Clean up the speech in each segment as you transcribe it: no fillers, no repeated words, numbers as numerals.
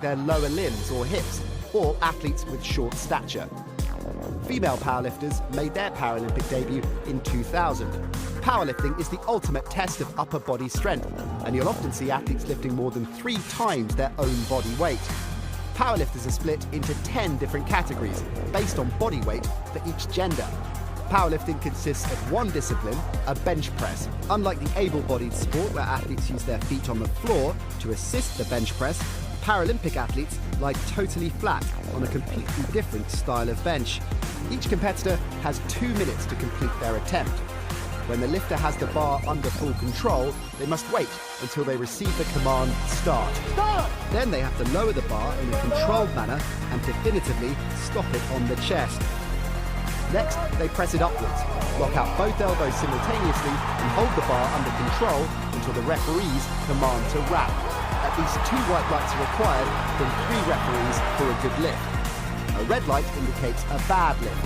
their lower limbs or hips, or athletes with short stature. Female powerlifters made their Paralympic debut in 2000. Powerlifting is the ultimate test of upper body strength, and you'll often see athletes lifting more than 3 times their own body weight. Powerlifters are split into 10 different categories, based on body weight for each gender. Powerlifting consists of one discipline, a bench press. Unlike the able-bodied sport where athletes use their feet on the floor to assist the bench press, Paralympic athletes lie totally flat on a completely different style of bench. Each competitor has 2 minutes to complete their attempt. When the lifter has the bar under full control, they must wait until they receive the command, start. Start! Then they have to lower the bar in a controlled manner and definitively stop it on the chest. Next, they press it upwards, lock out both elbows simultaneously and hold the bar under control until the referee's command to wrap. At least 2 white lights are required from 3 referees for a good lift. A red light indicates a bad lift.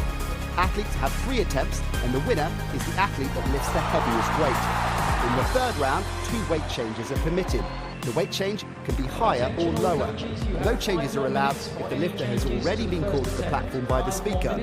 Athletes have 3 attempts, and the winner is the athlete that lifts the heaviest weight. In the 3rd round, 2 weight changes are permitted. The weight change can be higher or lower. No changes are allowed if the lifter has already been called to the platform by the speaker,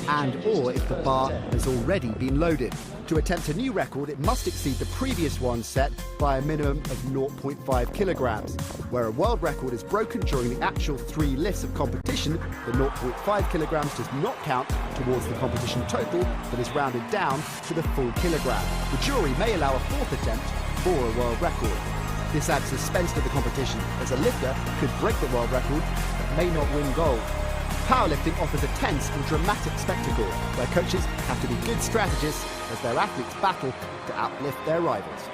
and/or if the bar has already been loaded. To attempt a new record, it must exceed the previous one set by a minimum of 0.5 kilograms. Where a world record is broken during the actual 3 lifts of competition, the 0.5 kilograms does not count towards the competition total, but is rounded down to the full kilogram. The jury may allow a 4th attempt for a world record. This adds suspense to the competition, as a lifter could break the world record but may not win gold. Powerlifting offers a tense and dramatic spectacle where coaches have to be good strategists as their athletes battle to outlift their rivals.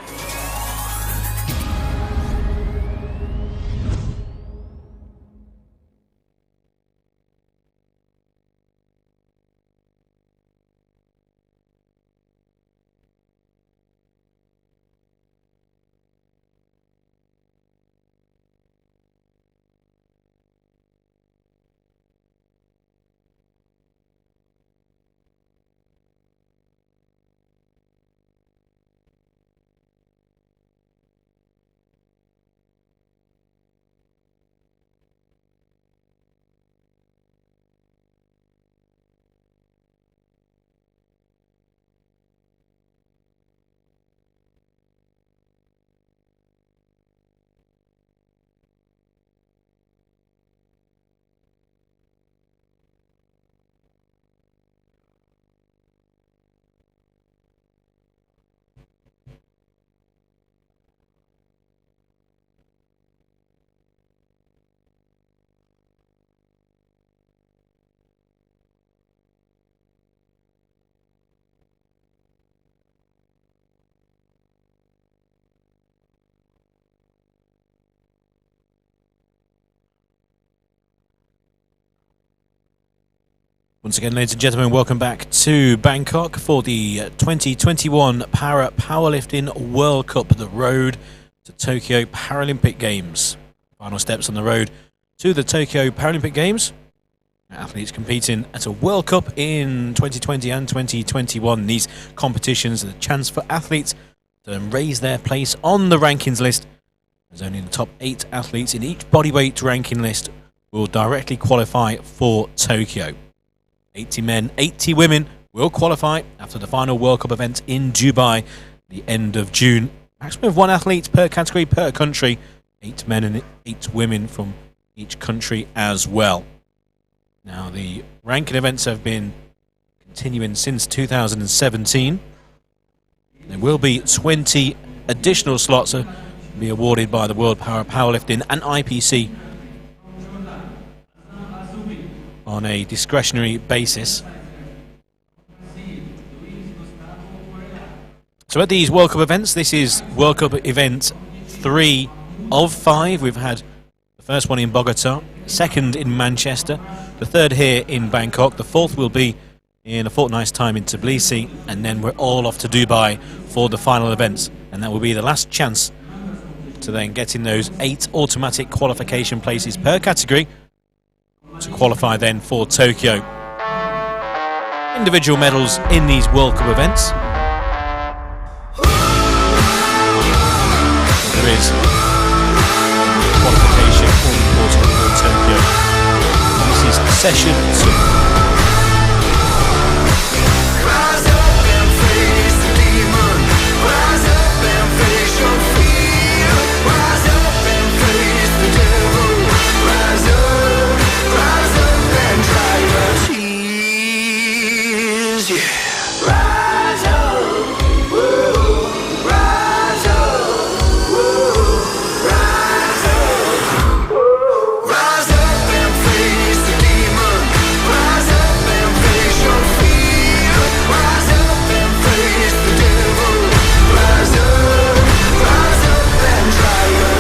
Once again, ladies and gentlemen, welcome back to Bangkok for the 2021 Powerlifting World Cup, the road to Tokyo Paralympic Games. Final steps on the road to the Tokyo Paralympic Games. Athletes competing at a World Cup in 2020 and 2021. These competitions are the chance for athletes to raise their place on the rankings list. There's only the top 8 athletes in each bodyweight ranking list will directly qualify for Tokyo. 80 men, 80 women will qualify after the final World Cup event in Dubai, the end of June. Maximum of 1 athlete per category per country, 8 men and 8 women from each country as well. Now, the ranking events have been continuing since 2017. There will be 20 additional slots to be awarded by the World Powerlifting and IPC on a discretionary basis. So at these World Cup events, this is World Cup event 3 of 5. We've had the first one in Bogota, second in Manchester, the third here in Bangkok, the 4th will be in a fortnight's time in Tbilisi, and then we're all off to Dubai for the final events, and that will be the last chance to then get in those 8 automatic qualification places per category to qualify then for Tokyo. Individual medals in these World Cup events. There is qualification all important. session 2. Rise up and face the demon. Rise up and face your fear. Rise up and face the devil. Rise up and dry your tears. Yeah. Rise up, woo. Rise up, woo. Rise up, woo. Rise up and face the demon. Rise up and face your fear. Rise up and face the devil. Rise up and dry your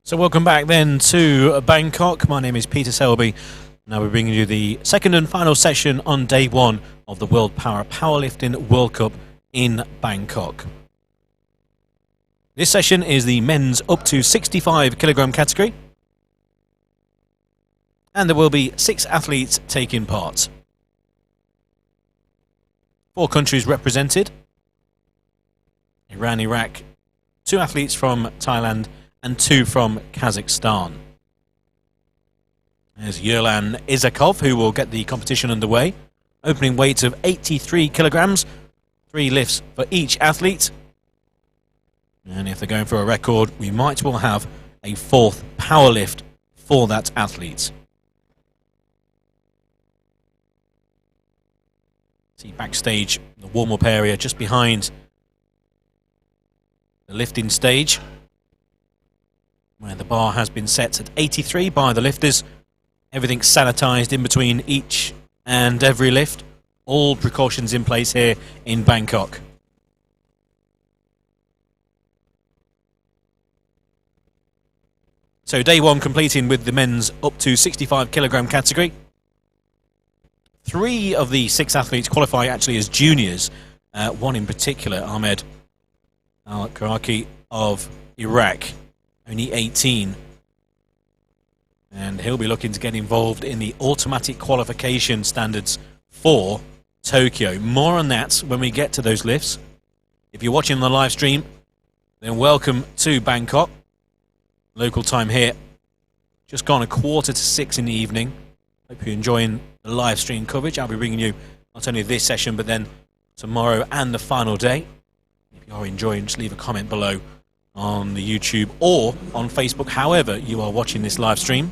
So welcome back then to Bangkok. My name is Peter Selby. Now we're bringing you the second and final session on day 1 of the World Powerlifting World Cup in Bangkok. This session is the men's up to 65 kilogram category. And there will be 6 athletes taking part. 4 countries represented. Iran, Iraq, 2 athletes from Thailand, and 2 from Kazakhstan. There's Yerlan Izakov, who will get the competition underway. Opening weights of 83 kilograms, 3 lifts for each athlete. And if they're going for a record, we might well have a 4th power lift for that athlete. See backstage, the warm-up area just behind the lifting stage, where the bar has been set at 83 by the lifters. Everything sanitized in between each and every lift. All precautions in place here in Bangkok. So day 1 completing with the men's up to 65 kilogram category. 3 of the 6 athletes qualify actually as juniors. One in particular, Ahmed Al-Karaki of Iraq, only 18. And he'll be looking to get involved in the automatic qualification standards for Tokyo. More on that when we get to those lifts. If you're watching on the live stream, then welcome to Bangkok. Local time here, just gone 5:45 in the evening. Hope you're enjoying the live stream coverage. I'll be bringing you not only this session, but then tomorrow and the final day. If you are enjoying, just leave a comment below on the YouTube or on Facebook, however you are watching this live stream.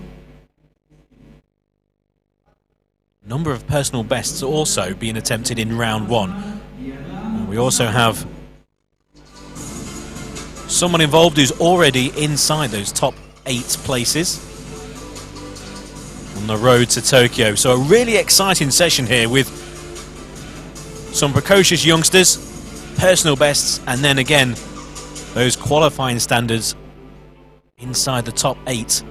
Number of personal bests also being attempted in round 1. And we also have someone involved who's already inside those top 8 places on the road to Tokyo. So a really exciting session here with some precocious youngsters, personal bests, and then again those qualifying standards inside the top 8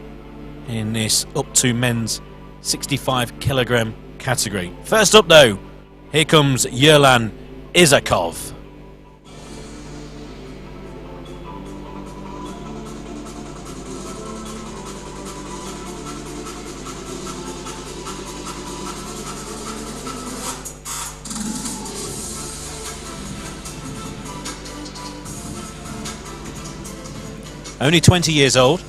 in this up to men's 65 kilogram category. First up though, here comes Yerlan Izakov. Only 20 years old.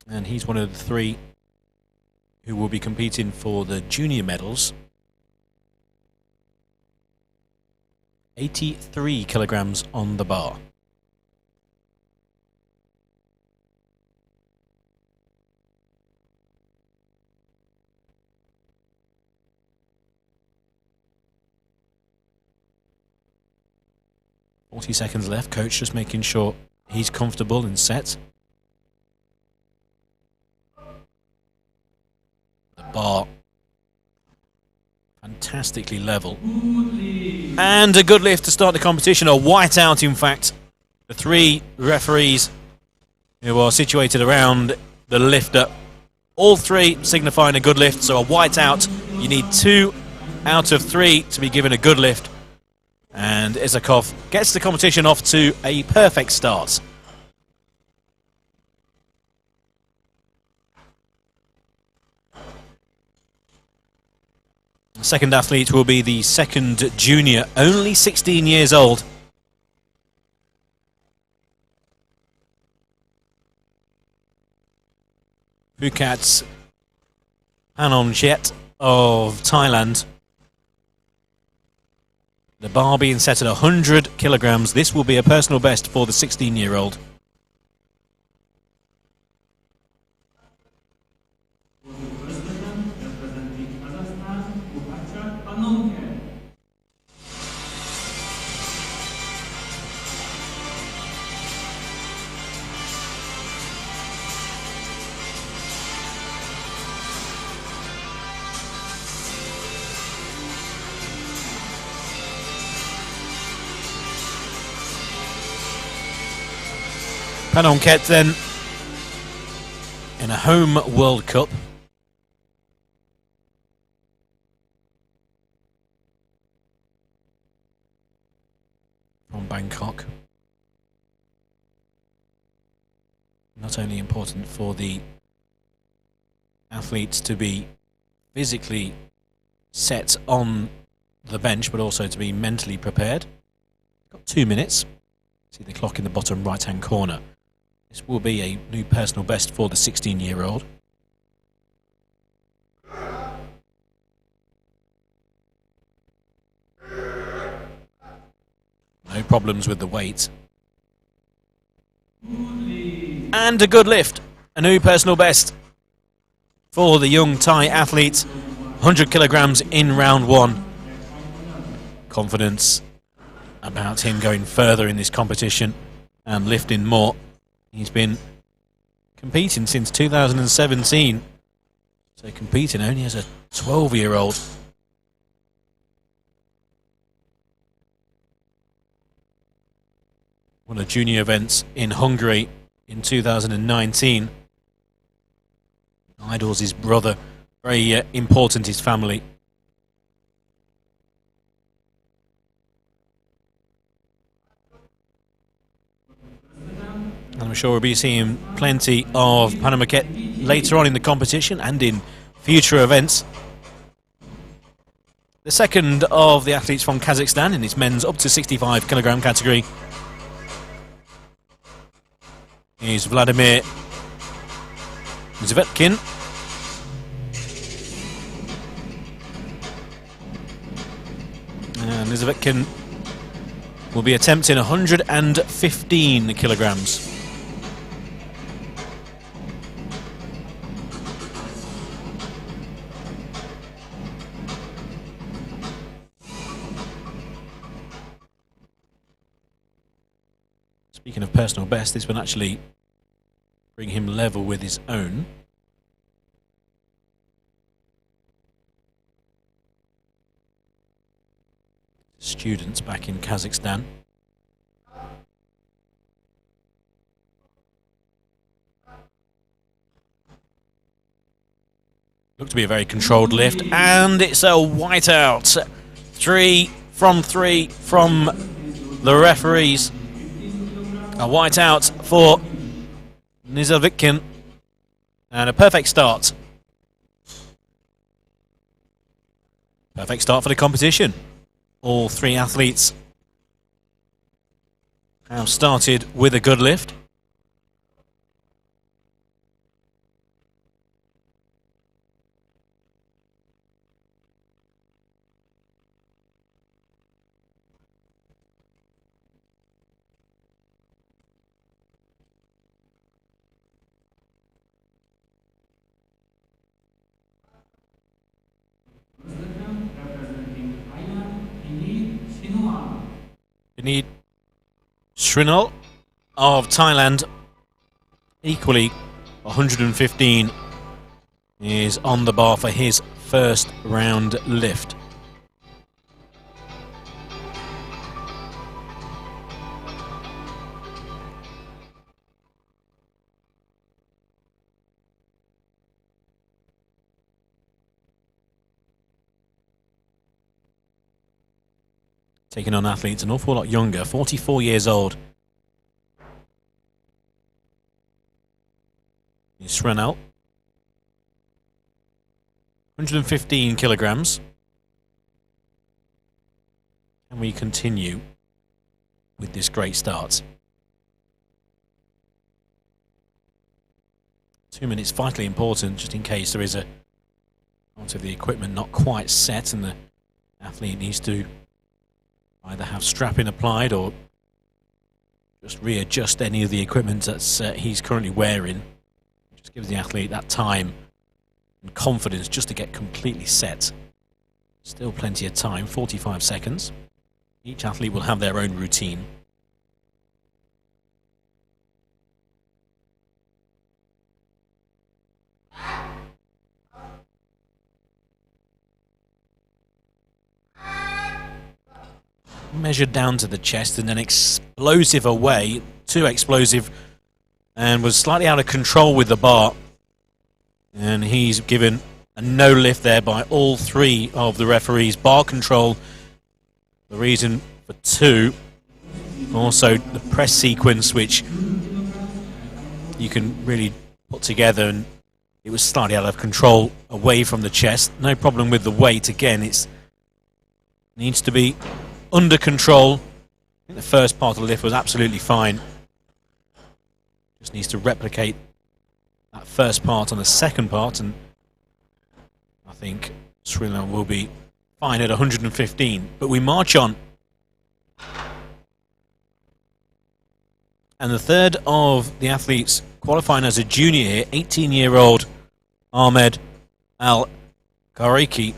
And he's one of the 3 who will be competing for the junior medals. 83 kilograms on the bar. 40 seconds left. Coach just making sure he's comfortable and set. The bar fantastically level. And a good lift to start the competition. A whiteout, in fact. The 3 referees who are situated around the lifter, all 3 signifying a good lift. So a whiteout. You need 2 out of 3 to be given a good lift. And Isakov gets the competition off to a perfect start. The second athlete will be the second junior, only 16 years old. Phuket Panonchet of Thailand. The bar being set at 100 kilograms. This will be a personal best for the 16-year-old. Panonchet then in a home World Cup. From Bangkok. Not only important for the athletes to be physically set on the bench, but also to be mentally prepared. Got 2 minutes. See the clock in the bottom right-hand corner. This will be a new personal best for the 16-year-old. No problems with the weight. And a good lift. A new personal best for the young Thai athlete. 100 kilograms in round 1. Confidence about him going further in this competition and lifting more. He's been competing since 2017. So competing only as a 12-year-old. Won the junior events in Hungary in 2019. Idol's his brother. Very important, his family. And I'm sure we'll be seeing plenty of Panonchet later on in the competition and in future events. The second of the athletes from Kazakhstan in his men's up to 65 kilogram category is Vladimir Zvetkin. And Zvetkin will be attempting 115 kilograms. Speaking of personal best, this will actually bring him level with his own. Students back in Kazakhstan. Looked to be a very controlled lift, and it's a whiteout. 3 from the referees. A whiteout for Nizavitkin, and a perfect start. Perfect start for the competition. All 3 athletes have started with a good lift. You need Srinal of Thailand, equally 115, is on the bar for his first round lift. Taking on athletes an awful lot younger, 44 years old. Srenal, 115 kilograms. Can we continue with this great start? 2 minutes vitally important, just in case there is a part of the equipment not quite set and the athlete needs to either have strapping applied or just readjust any of the equipment that he's currently wearing. Just gives the athlete that time and confidence just to get completely set. Still plenty of time, 45 seconds. Each athlete will have their own routine. Measured down to the chest and then explosive away, too explosive, and was slightly out of control with the bar. And he's given a no lift there by all three of the referees. Bar control, the reason for 2. Also the press sequence, which you can really put together, and it was slightly out of control away from the chest. No problem with the weight. Again, it needs to be under control. I think the first part of the lift was absolutely fine. Just needs to replicate that first part on the second part, and I think Sri Lanka will be fine at 115. But we march on. And the third of the athletes qualifying as a junior here, 18-year-old Ahmed Al-Ghariki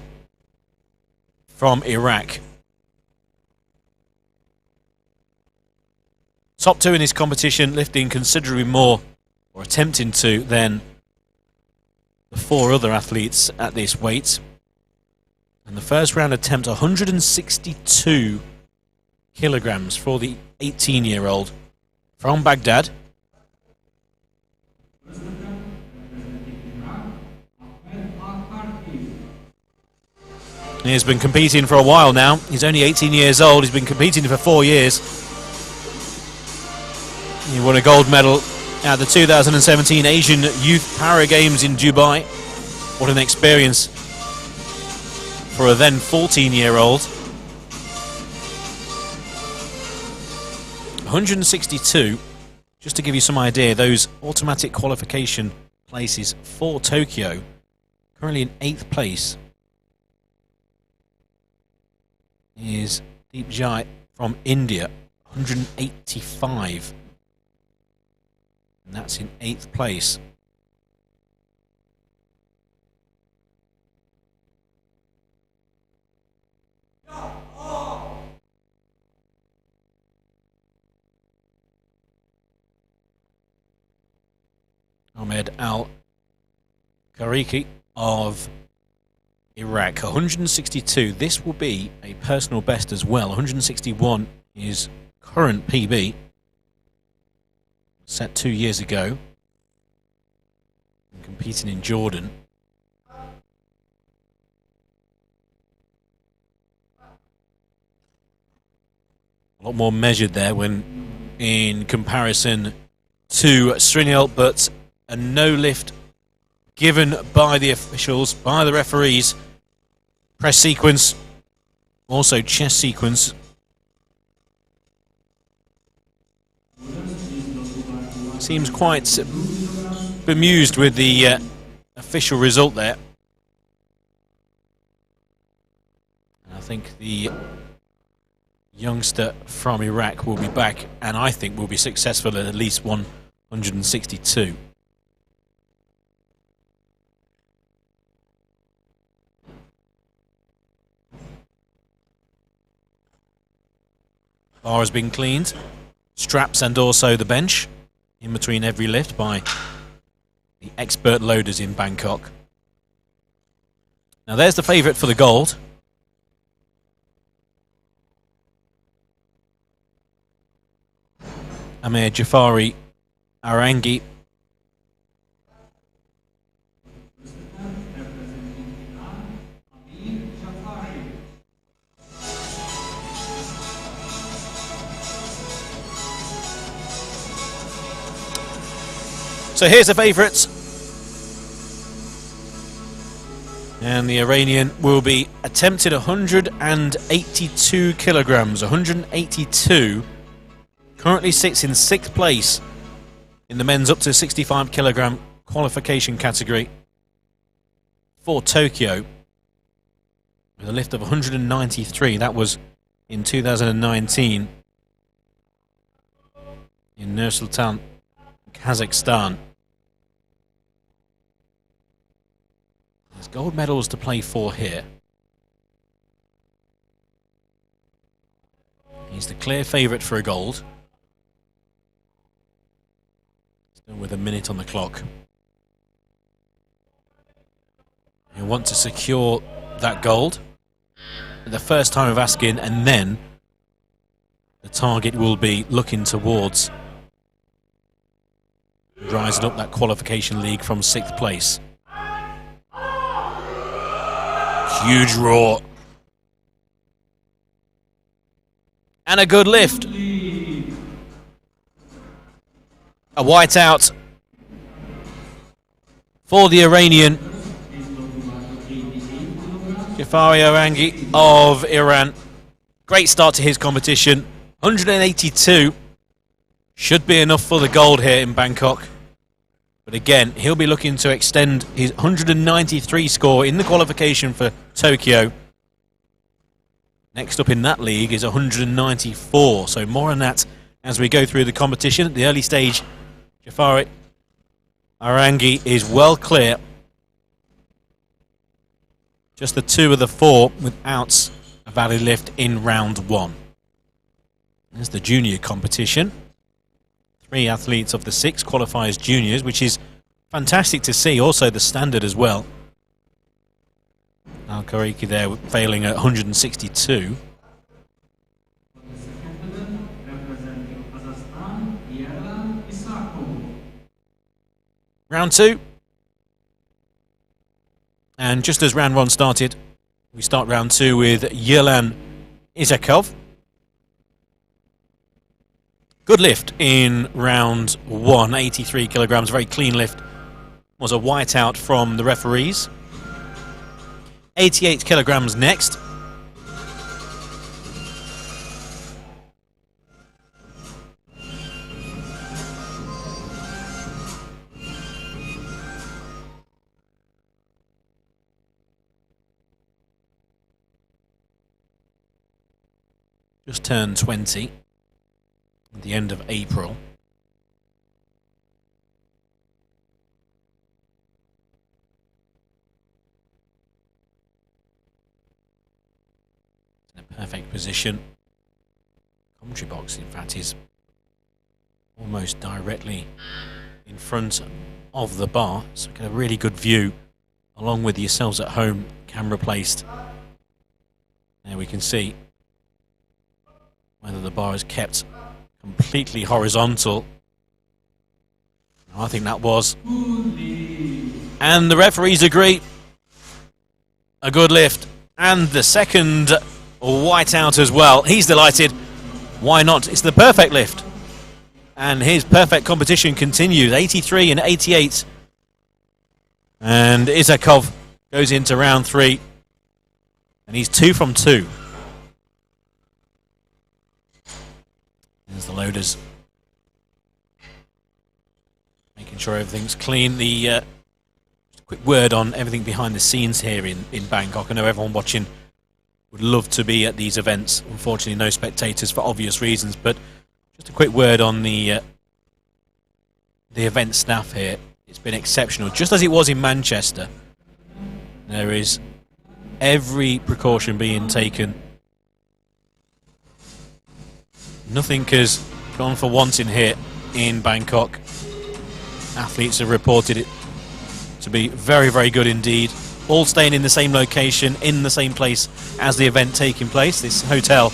from Iraq. Top 2 in this competition, lifting considerably more, or attempting to, than the 4 other athletes at this weight. And the first round attempt, 162 kilograms for the 18-year-old from Baghdad. He has been competing for a while now. He's only 18 years old. He's been competing for 4 years. He won a gold medal at the 2017 Asian Youth Para Games in Dubai. What an experience for a then 14-year-old. 162, just to give you some idea, those automatic qualification places for Tokyo. Currently in 8th place is Deep Jai from India, 185. And that's in 8th place. Ahmed Al-Ghariki of Iraq, 162. This will be a personal best as well. 161 is current PB. Set 2 years ago. And competing in Jordan. A lot more measured there when in comparison to Srinil, but a no lift given by the officials, by the referees. Press sequence, also chest sequence. Seems quite bemused with the official result there. And I think the youngster from Iraq will be back, and I think will be successful at least 162. Bar has been cleaned. straps and also the bench in between every lift by the expert loaders in Bangkok. Now there's the favourite for the gold. Amir Jafari Arangi. So here's the favourites. And the Iranian will be attempted 182 kilograms, 182. Currently sits in 6th place in the men's up to 65 kilogram qualification category for Tokyo with a lift of 193. That was in 2019 in Nur-Sultan, Kazakhstan. There's gold medals to play for here. He's the clear favourite for a gold. Still with a minute on the clock. He'll want to secure that gold at the first time of asking, and then the target will be looking towards rising up that qualification league from 6th place. Huge roar. And a good lift. A whiteout for the Iranian. Jafari Arangi of Iran. Great start to his competition. 182. Should be enough for the gold here in Bangkok. But again, he'll be looking to extend his 193 score in the qualification for Tokyo. Next up in that league is 194. So more on that as we go through the competition. At the early stage, Jafari Arangi is well clear. Just the 2 of the 4 without a valid lift in round 1. There's the junior competition. 3 athletes of the 6 qualify as juniors, which is fantastic to see. Also the standard as well. Al-Kariki there failing at 162. Round 2. And just as round 1 started, we start round 2 with Yerlan Isakov. Good lift in round 1, 83 kilograms, very clean lift. Was a whiteout from the referees. 88 kilograms next. Just turned 20. At the end of April. In a perfect position. Commentary box, in fact, is almost directly in front of the bar, so get a really good view along with yourselves at home, camera placed. There we can see whether the bar is kept completely horizontal. I think that was. And the referees agree. A good lift. And the second whiteout as well. He's delighted. Why not? It's the perfect lift. And his perfect competition continues. 83 and 88. And Isakov goes into round 3. And he's 2 from 2. There's the loaders. Making sure everything's clean. Just a quick word on everything behind the scenes here in Bangkok. I know everyone watching would love to be at these events. Unfortunately, no spectators for obvious reasons. But just a quick word on the event staff here. It's been exceptional. Just as it was in Manchester, there is every precaution being taken. Nothing has gone for wanting here in Bangkok. Athletes have reported it to be very, very good indeed. All staying in the same location, in the same place as the event taking place. This hotel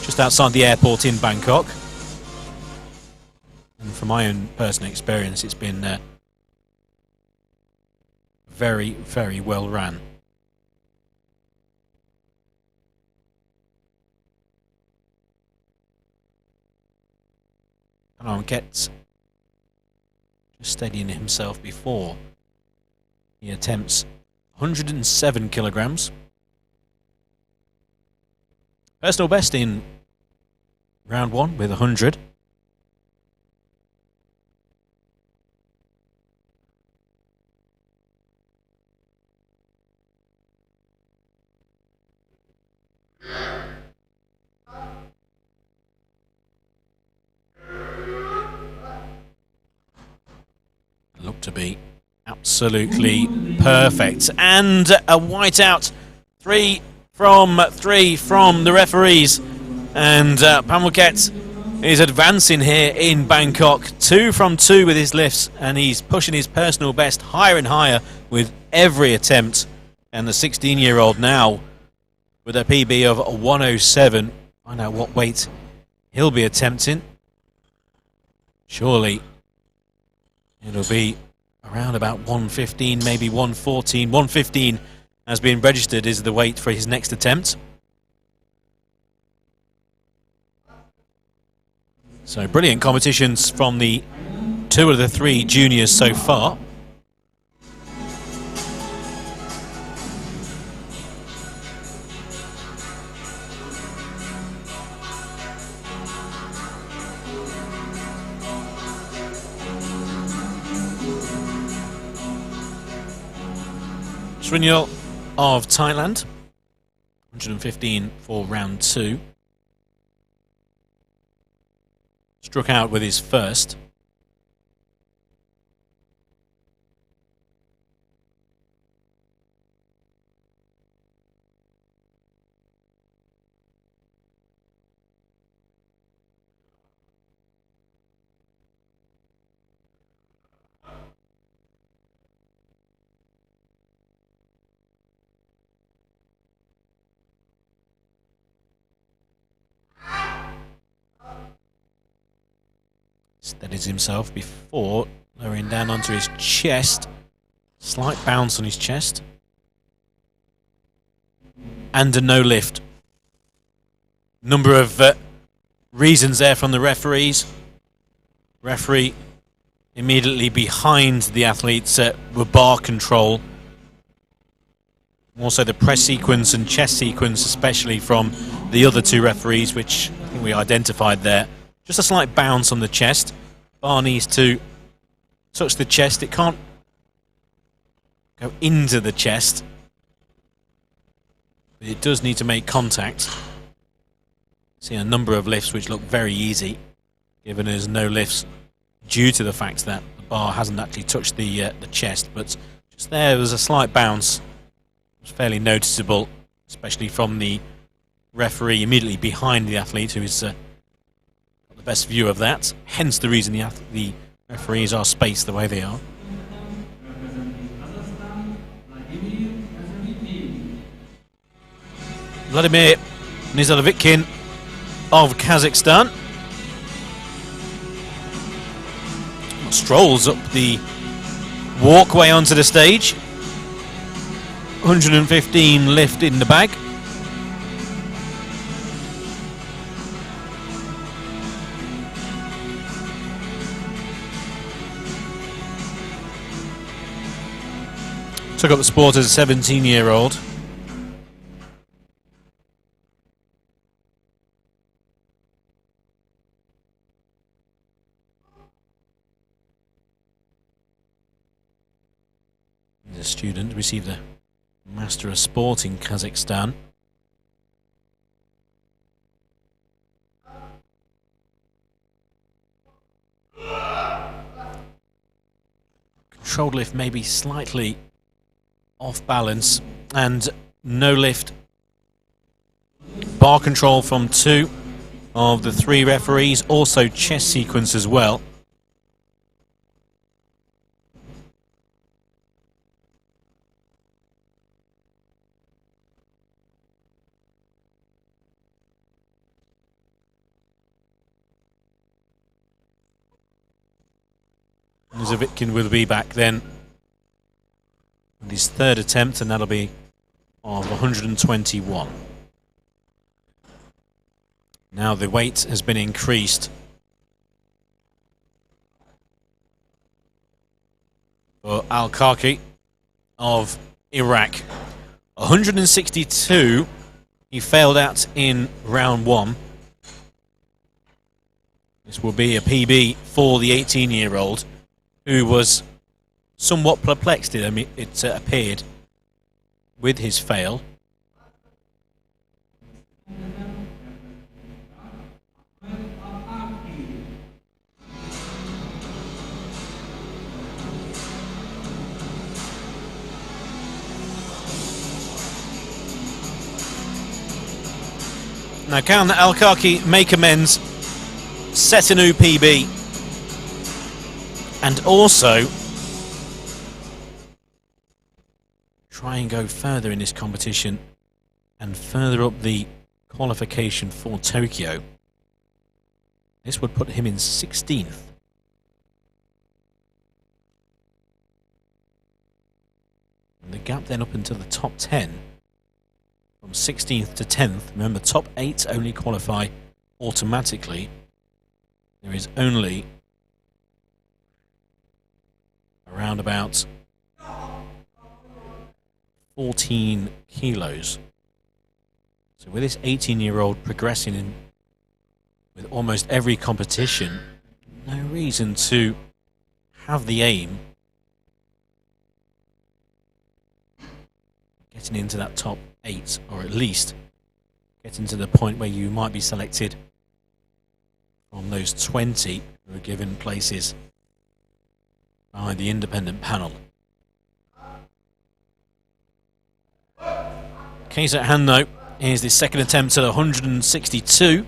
just outside the airport in Bangkok. And from my own personal experience, it's been very, very well run. And gets just steadying himself before he attempts 107 kilograms. Personal best in round one with 100. Look to be absolutely perfect. And a whiteout. 3 from the referees. And Pamukhet is advancing here in Bangkok. 2 from 2 with his lifts. And he's pushing his personal best higher and higher with every attempt. And the 16-year-old now with a PB of 107. Find out what weight he'll be attempting. Surely it'll be around about 115, maybe 114. 115 has been registered as the weight for his next attempt. So brilliant competitions from the 2 of the 3 juniors so far. Srinyol of Thailand, 115 for round 2. Struck out with his first. Steadies himself before lowering down onto his chest. Slight bounce on his chest. And a no lift. Number of reasons there from the referees. Referee immediately behind the athletes with bar control. Also the press sequence and chest sequence, especially from the other 2 referees, which I think we identified there. Just a slight bounce on the chest. Bar needs to touch the chest. It can't go into the chest. But it does need to make contact. See a number of lifts which look very easy, given there's no lifts due to the fact that the bar hasn't actually touched the chest. But just there was a slight bounce. It was fairly noticeable, especially from the referee immediately behind the athlete, who is best view of that, hence the reason the referees are spaced the way they are. Vladimir Nizalovikin of Kazakhstan strolls up the walkway onto the stage. 115 lift in the bag. Took up the sport as a 17-year-old. He's a student, received a Master of Sport in Kazakhstan. Controlled lift maybe slightly off balance, and no lift. Bar control from 2. of the 3 referees, also chest sequence as well. Zavitkin will be back then with his 3rd attempt, and that'll be of 121. Now the weight has been increased for Al-Kaki of Iraq. 162 he failed at in round 1. This will be a PB for the 18-year-old, who was somewhat perplexed, it appeared, with his fail. Now can Al-Kaki make amends, set a new PB, and also try and go further in this competition and further up the qualification for Tokyo? This would put him in 16th. And the gap then up into the top 10 from 16th to 10th. Remember, top 8 only qualify automatically. There is only around about 14 kilos. So with this 18-year-old progressing in with almost every competition, no reason to have the aim getting into that top 8, or at least getting to the point where you might be selected from those 20 who are given places by the independent panel. Case at hand though is the 2nd attempt at 162.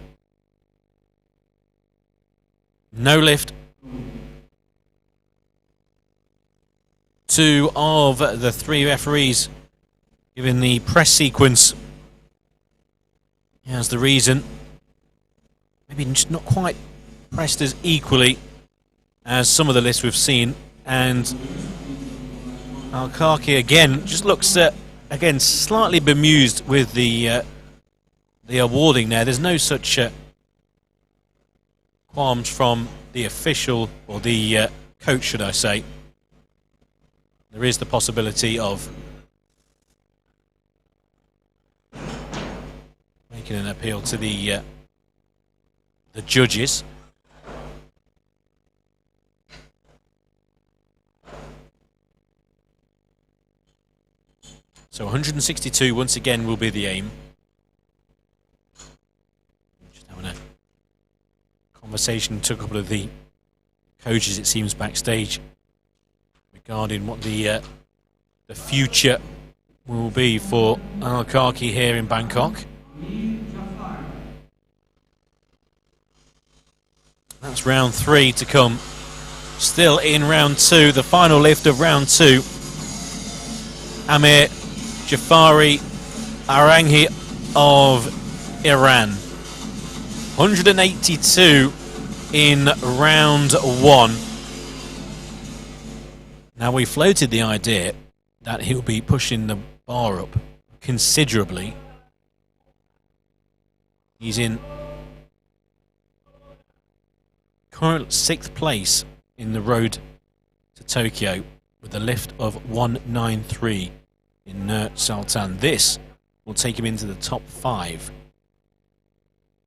No lift. 2 of the 3 referees giving the press sequence as the reason. Maybe just not quite pressed as equally as some of the lists we've seen. And Al-Kaki again just looks again slightly bemused with the awarding there. There's no such qualms from the official, or the coach should I say. There is the possibility of making an appeal to the judges. So 162 once again will be the aim. Just having a conversation to a couple of the coaches, it seems, backstage regarding what the future will be for Al-Kaki here in Bangkok. That's round 3 to come. Still in round 2, the final lift of round 2. Amir Jafari Aranghi of Iran. 182 in round 1. Now, we floated the idea that he'll be pushing the bar up considerably. He's in current 6th place in the road to Tokyo with a lift of 193 in Nur Sultan. This will take him into the top 5.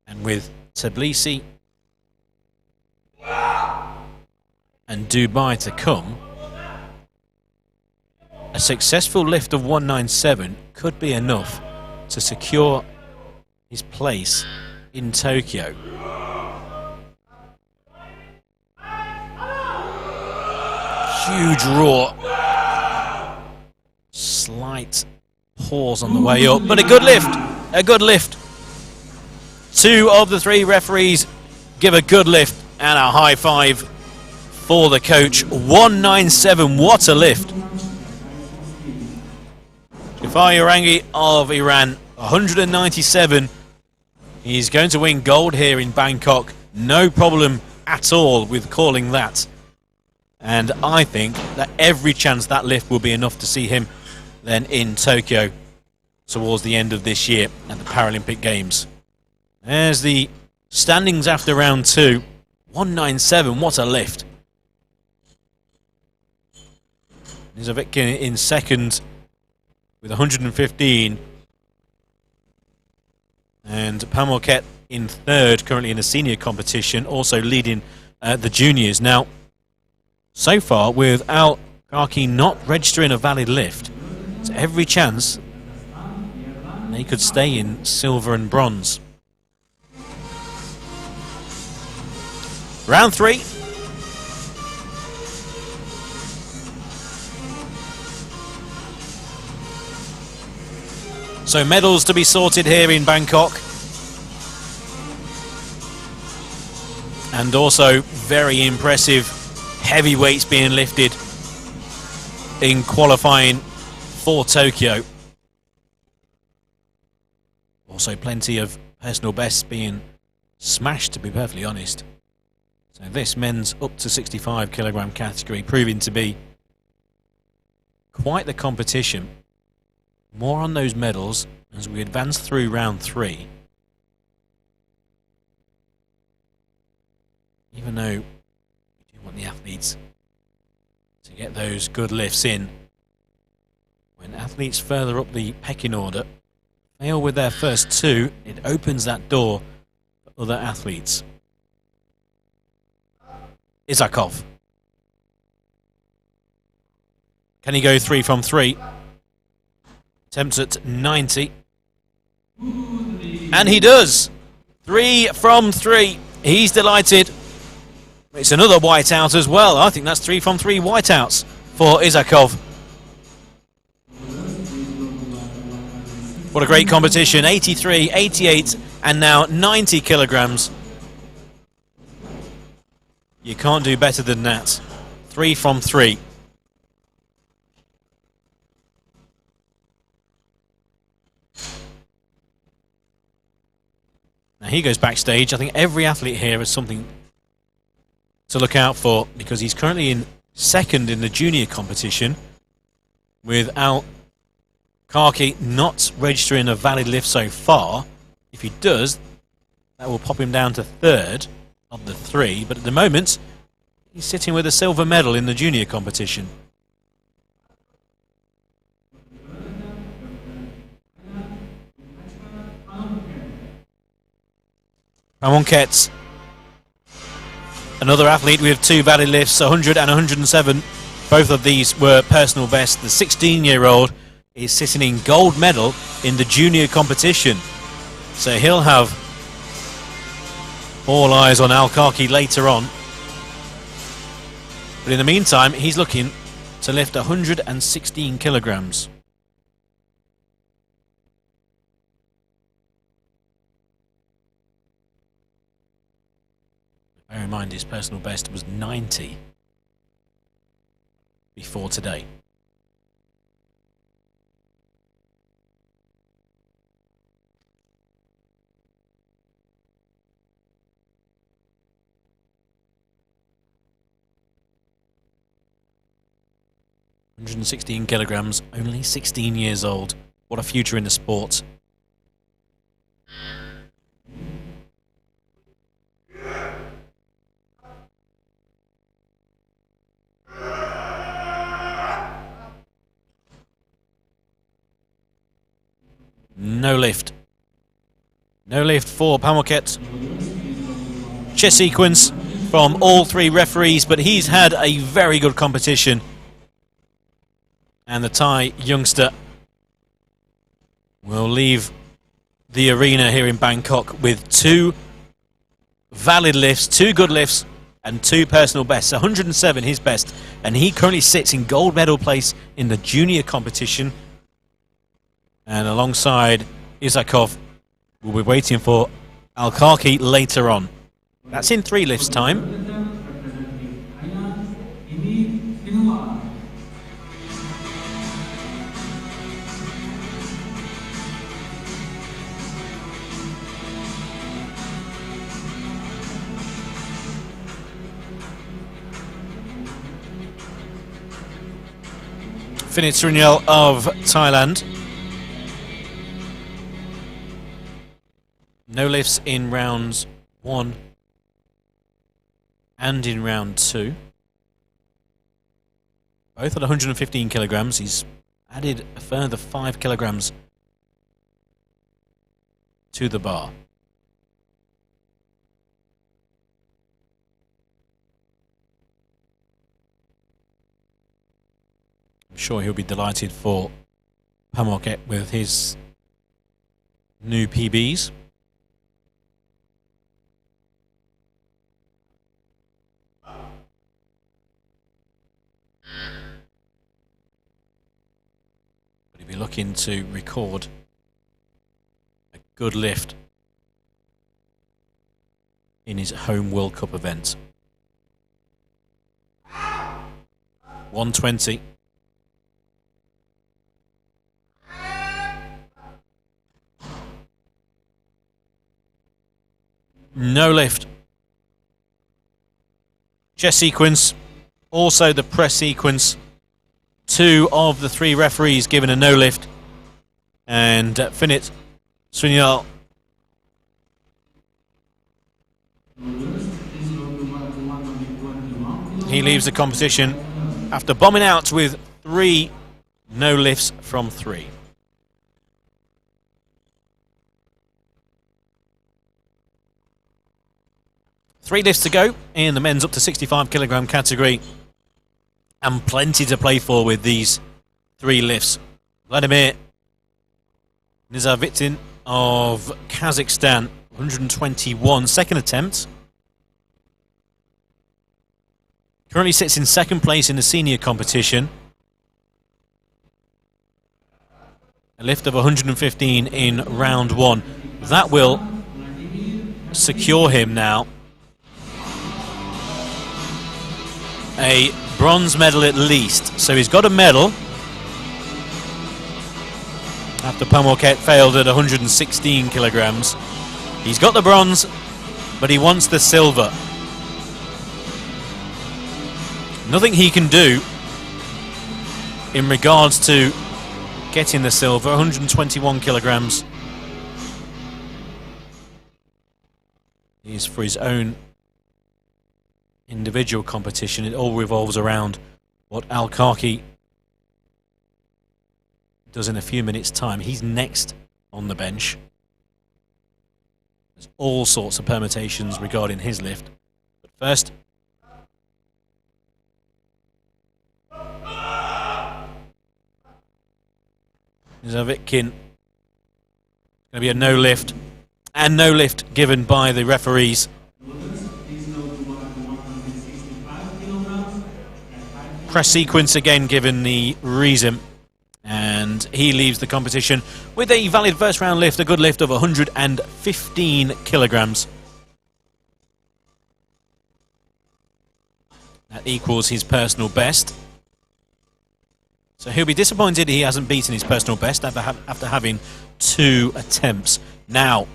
And with Tbilisi and Dubai to come, a successful lift of 197 could be enough to secure his place in Tokyo. Huge roar. Slight pause on the way up, but a good lift. A good lift. 2 of the 3 referees give a good lift and a high five for the coach. 197, what a lift. Jafar Yarangi of Iran, 197. He's going to win gold here in Bangkok. No problem at all with calling that. And I think that every chance that lift will be enough to see him then in Tokyo towards the end of this year at the Paralympic Games. There's the standings after round 2. 197, what a lift. Nizovik in second with 115. And Pamoket in third, currently in the senior competition, also leading the juniors. Now, so far, with Al Karki not registering a valid lift, it's every chance they could stay in silver and bronze. Round 3. So medals to be sorted here in Bangkok. And also very impressive heavyweights being lifted in qualifying for Tokyo. Also plenty of personal bests being smashed, to be perfectly honest. So this men's up to 65 kilogram category proving to be quite the competition. More on those medals as we advance through round 3. Even though we do want the athletes to get those good lifts in, when athletes further up the pecking order fail with their first 2, it opens that door for other athletes. Isakov. Can he go 3 from 3? Attempts at 90. And he does! 3 from 3. He's delighted. It's another whiteout as well. I think that's 3 from 3 whiteouts for Isakov. What a great competition. 83, 88, and now 90 kilograms. You can't do better than that. 3 from 3. Now he goes backstage. I think every athlete here has something to look out for, because he's currently in second in the junior competition, with Al Karki not registering a valid lift so far. If he does, that will pop him down to third of the 3, but at the moment he's sitting with a silver medal in the junior competition. Pamoket, another athlete with 2 valid lifts, 100 and 107. Both of these were personal best. The 16-year-old is sitting in gold medal in the junior competition. So he'll have all eyes on Al Karki later on. But in the meantime, he's looking to lift 116 kilograms. Bear in mind his personal best was 90 before today. ...116 kilograms, only 16 years old. What a future in the sport. No lift. No lift for Pamoket. Chess sequence from all 3 referees, but he's had a very good competition. And the Thai youngster will leave the arena here in Bangkok with 2 valid lifts, 2 good lifts, and 2 personal bests. 107 his best, and he currently sits in gold medal place in the junior competition. And alongside Isakov, we'll be waiting for Al-Kaki later on. That's in 3 lifts time. Finit Srinyal of Thailand. No lifts in rounds 1 and in round 2. Both at 115 kilograms. He's added a further 5 kilograms to the bar. I'm sure he'll be delighted for Pamoket with his new PBs. But he'll be looking to record a good lift in his home World Cup event. 120. No lift. Chest sequence. Also the press sequence. 2 of the 3 referees given a no lift. And Finit Srinyal he leaves the competition after bombing out with 3 no lifts from 3. Three lifts to go in the men's up to 65 kilogram category, and plenty to play for with these 3 lifts. Vladimir Nizavitin of Kazakhstan, 121, second attempt. Currently sits in second place in the senior competition. A lift of 115 in round 1. That will secure him now a bronze medal at least. So he's got a medal after Pamoket failed at 116 kilograms. He's got the bronze, but he wants the silver. Nothing he can do in regards to getting the silver. 121 kilograms is for his own individual competition. It all revolves around what Al-Kaki does in a few minutes' time. He's next on the bench. There's all sorts of permutations regarding his lift. But first, Zavitkin. Going to be a no lift, and no lift given by the referees. Press sequence again given the reason, and he leaves the competition with a valid first round lift, a good lift of 115 kilograms. That equals his personal best. So he'll be disappointed he hasn't beaten his personal best after having 2 attempts. Now,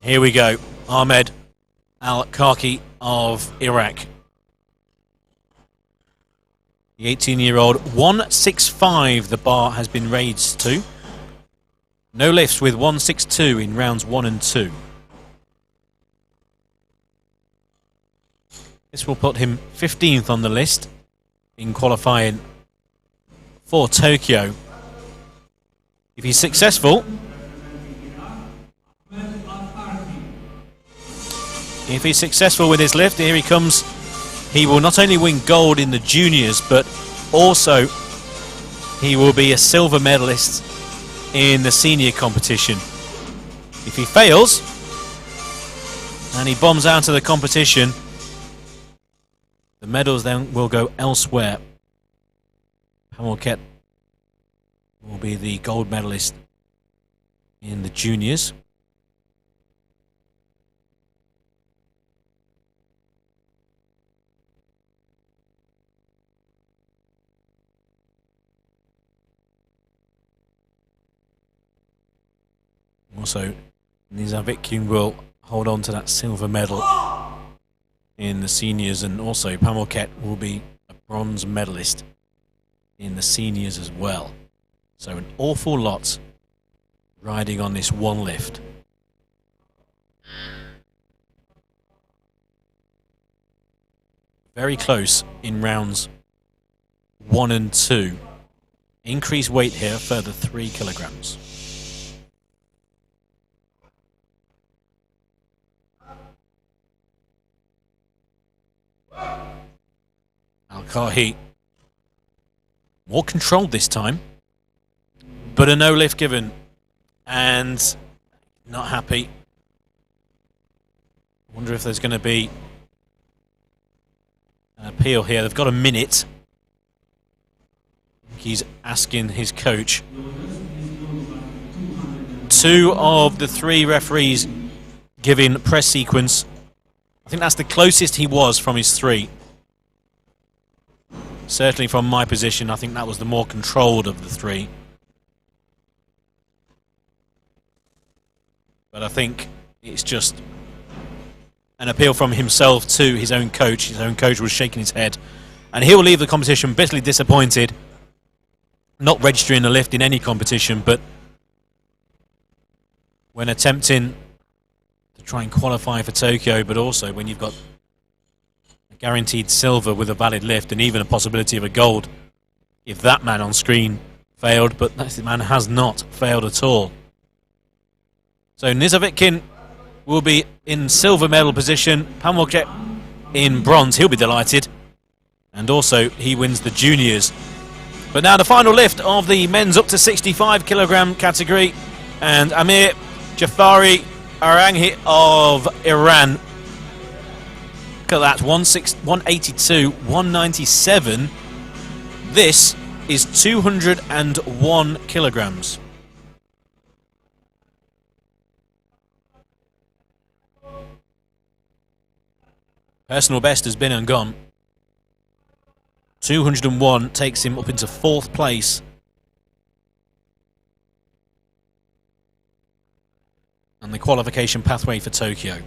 here we go. Ahmed Al-Kaki of Iraq. The 18-year-old, 165 the bar has been raised to. No lifts with 162 in rounds 1 and 2. This will put him 15th on the list in qualifying for Tokyo. If he's successful, with his lift, here he comes. He will not only win gold in the juniors, but also he will be a silver medalist in the senior competition. If he fails and he bombs out of the competition, the medals then will go elsewhere. Pamoket will be the gold medalist in the juniors. also Nizavikin will hold on to that silver medal in the seniors, and also Pamukhet will be a bronze medalist in the seniors as well. So an awful lot riding on this one lift. Very close in rounds 1 and 2. Increased weight here, further 3 kilograms. Al-Kahi more controlled this time, but a no lift given, and not happy. Wonder if there's going to be an appeal here. They've got a minute. He's asking his coach. 2 of the 3 referees giving press sequence. I think that's the closest he was from his 3. Certainly from my position, I think that was the more controlled of the 3. But I think it's just an appeal from himself to his own coach. His own coach was shaking his head. And he'll leave the competition bitterly disappointed. Not registering a lift in any competition, but when attempting to try and qualify for Tokyo, but also when you've got a guaranteed silver with a valid lift and even a possibility of a gold, if that man on screen failed, but that man has not failed at all. So Nizavikin will be in silver medal position, Pamukhet in bronze. He'll be delighted. And also he wins the juniors. But now the final lift of the men's up to 65 kilogram category, and Amir Jafari Aranghi of Iran. Look at that, 182, 197. This is 201 kilograms. Personal best has been and gone. 201 takes him up into 4th place. And the qualification pathway for Tokyo.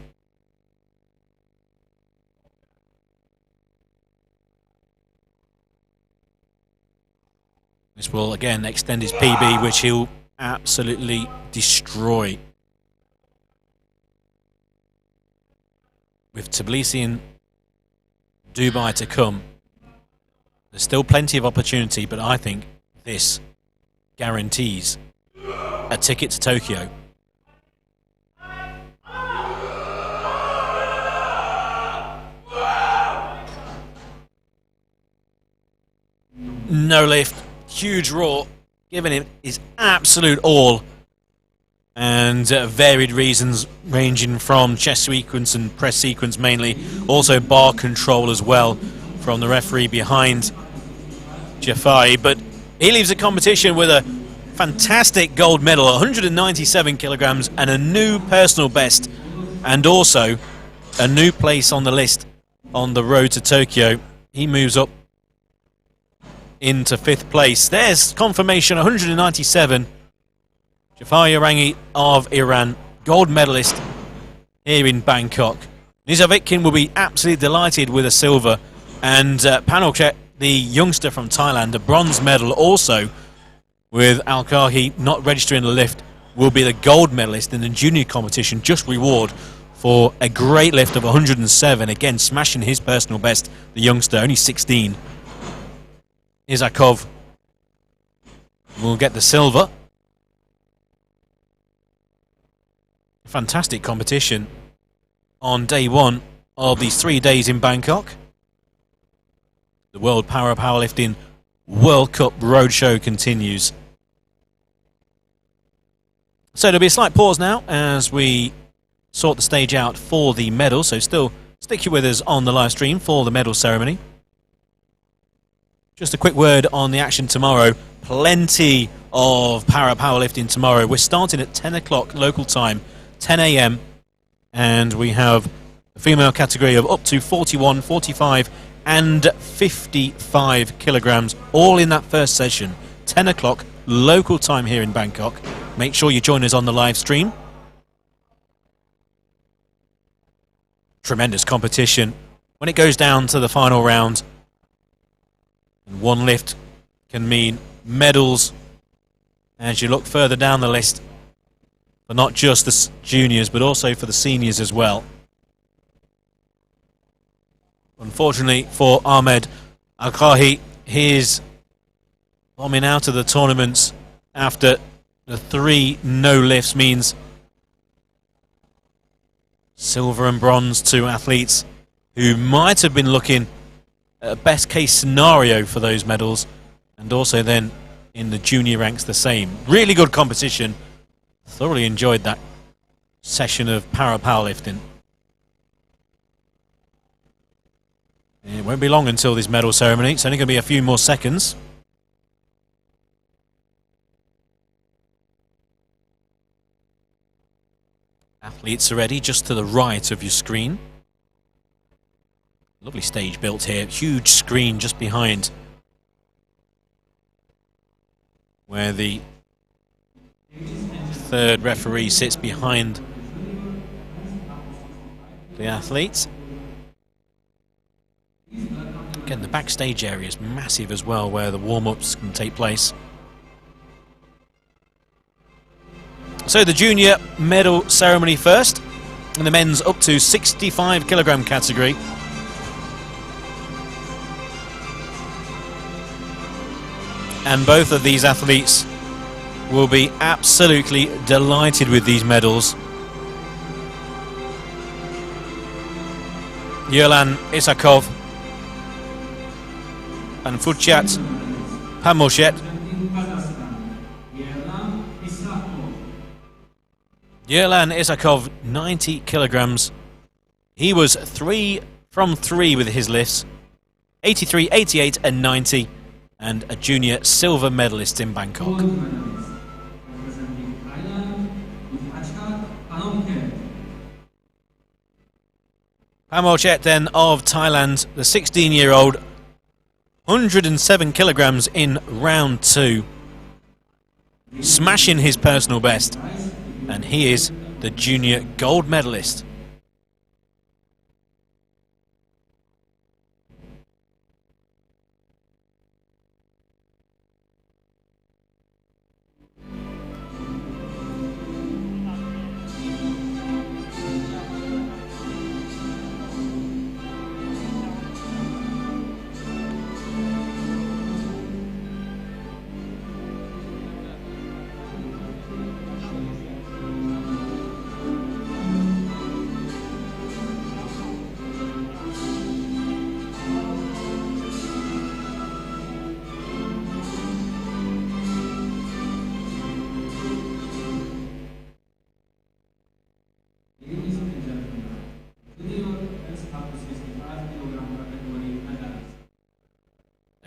This will again extend his PB, which he'll absolutely destroy. With Tbilisi and Dubai to come, there's still plenty of opportunity, but I think this guarantees a ticket to Tokyo. No lift, huge roar, giving him his absolute all. And varied reasons ranging from chest sequence and press sequence mainly. Also bar control as well from the referee behind Jafari. But he leaves the competition with a fantastic gold medal, 197 kilograms, and a new personal best. And also a new place on the list on the road to Tokyo. He moves up into 5th place. There's confirmation, 197. Jafari Arangi of Iran, gold medalist here in Bangkok. Nizavikin will be absolutely delighted with a silver, and Pamukhet, the youngster from Thailand, a bronze medal also, with Al-Kahi not registering the lift, will be the gold medalist in the junior competition, just reward for a great lift of 107, again smashing his personal best, the youngster, only 16. Izakov will get the silver. Fantastic competition on day 1 of these 3 days in Bangkok. The World Powerlifting World Cup Roadshow continues. So there'll be a slight pause now as we sort the stage out for the medal. So still stick you with us on the live stream for the medal ceremony. Just a quick word on the action tomorrow. Plenty of powerlifting tomorrow. We're starting at 10 o'clock local time. 10 a.m. and we have a female category of up to 41, 45 and 55 kilograms, all in that first session. 10 o'clock local time here in Bangkok. Make sure you join us on the live stream. Tremendous competition when it goes down to the final round. And one lift can mean medals as you look further down the list for not just the juniors but also for the seniors as well. Unfortunately for Ahmed Aghahi, he is bombing out of the tournaments after the 3 no lifts means silver and bronze to athletes who might have been looking at a best case scenario for those medals, and also then in the junior ranks the same. Really good competition. Thoroughly enjoyed that session of powerlifting. It won't be long until this medal ceremony. It's only going to be a few more seconds. Athletes are ready just to the right of your screen. Lovely stage built here. Huge screen just behind where the third referee sits behind the athletes. Again, the backstage area is massive as well, where the warm-ups can take place. So the junior medal ceremony first, in the men's up to 65 kilogram category. And both of these athletes will be absolutely delighted with these medals. Yerlan Isakov and Futchat Pamoshet. Yerlan Isakov, 90 kilograms. He was 3 from 3 with his lifts. 83, 88 and 90. And a junior silver medalist in Bangkok. Pamochet then of Thailand, the 16-year-old, 107 kilograms in round 2. Smashing his personal best. And he is the junior gold medalist.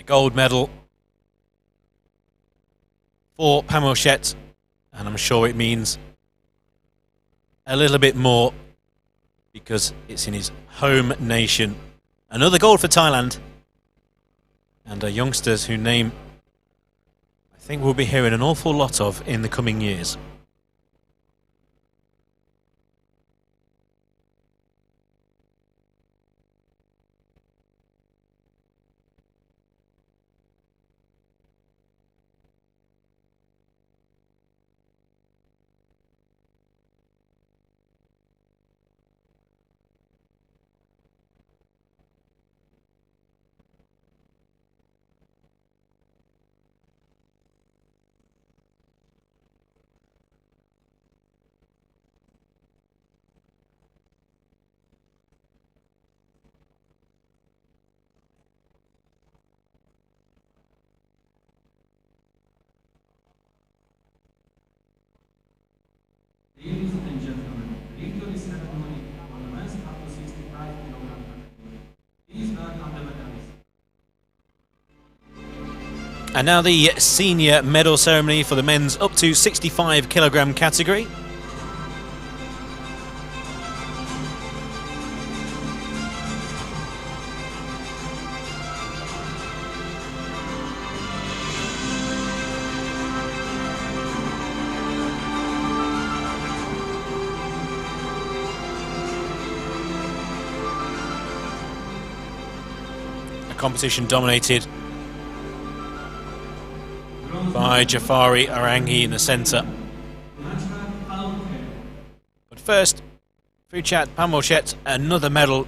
Gold medal for Pamochet, and I'm sure it means a little bit more because it's in his home nation. Another gold for Thailand, and youngsters whose name I think we'll be hearing an awful lot of in the coming years. Ladies and gentlemen, victory ceremony for the men's up to 65 kilogram category. Please welcome the medalists. And now the senior medal ceremony for the men's up to 65 kilogram category. competition dominated by Jafari Arangi in the centre. But first, Fuchat Pamoshet, another medal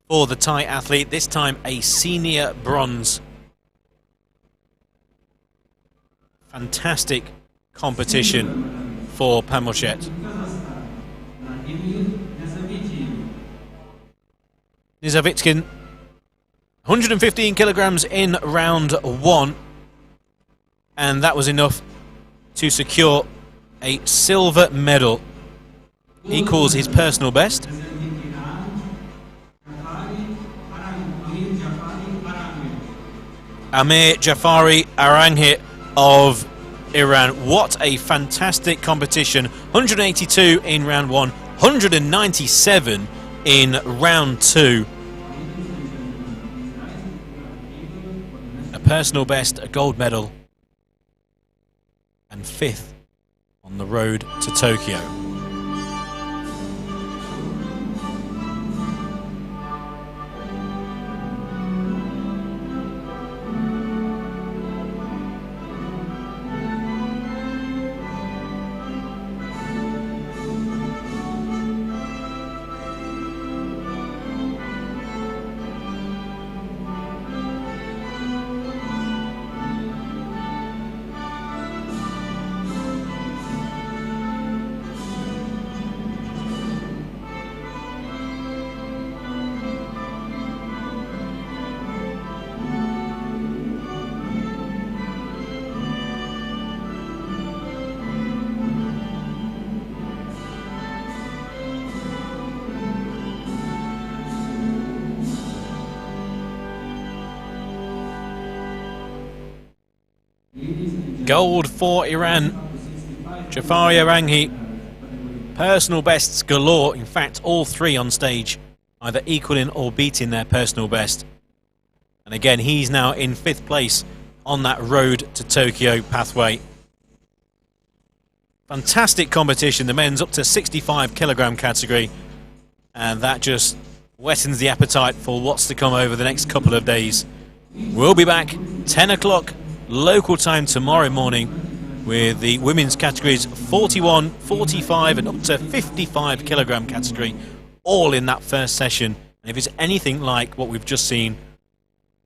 for the Thai athlete, this time a senior bronze. Fantastic competition for Pamoshet. Nizavitskin, 115 kilograms in round 1, and that was enough to secure a silver medal. Equals his personal best. Amir Jafari Aranghi of Iran. What a fantastic competition. 182 in round 1, 197 in round 2. A personal best, a gold medal, and 5th on the road to Tokyo. Gold for Iran. Jafari Aranghi. Personal bests galore. In fact, all 3 on stage, either equaling or beating their personal best. And again, he's now in 5th place on that road to Tokyo pathway. Fantastic competition. The men's up to 65 kilogram category. And that just wettens the appetite for what's to come over the next couple of days. We'll be back 10 o'clock local time tomorrow morning with the women's categories 41, 45 and up to 55 kilogram category, all in that first session. And if it's anything like what we've just seen,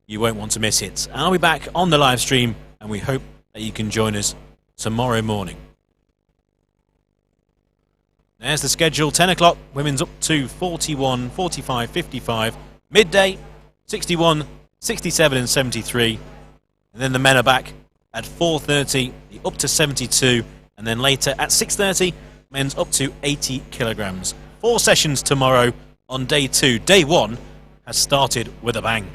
you won't want to miss it. I'll be back on the live stream, and we hope that you can join us tomorrow morning. There's the schedule. 10 o'clock, women's up to 41, 45, 55. Midday, 61, 67 and 73. And then the men are back at 4:30, up to 72. And then later at 6:30, men's up to 80 kilograms. 4 sessions tomorrow on day 2. Day 1 has started with a bang.